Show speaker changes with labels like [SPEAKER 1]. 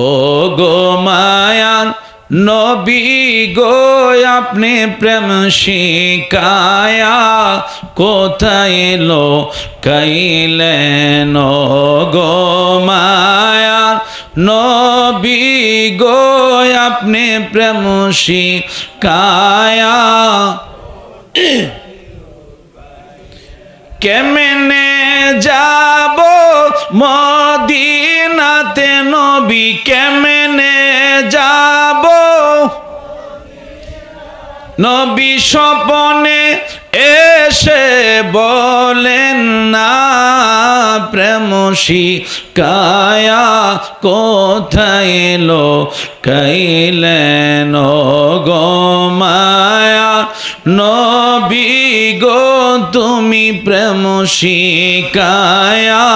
[SPEAKER 1] ও গো মায়ার নবী গো আপনি প্রেম শিকায়া কোথায় এলো কাইলেন ও গো মায়ার নবী গো আপনি প্রেম শিকায়া কেমনে যাব মদিনাতে নবী কেমনে যাব নবী স্বপনে এসে বলেন না প্রেম শিকায়া কোথায় এলো কাইলেন গো মায়া নবী গো তুমি প্রেম শিকায়া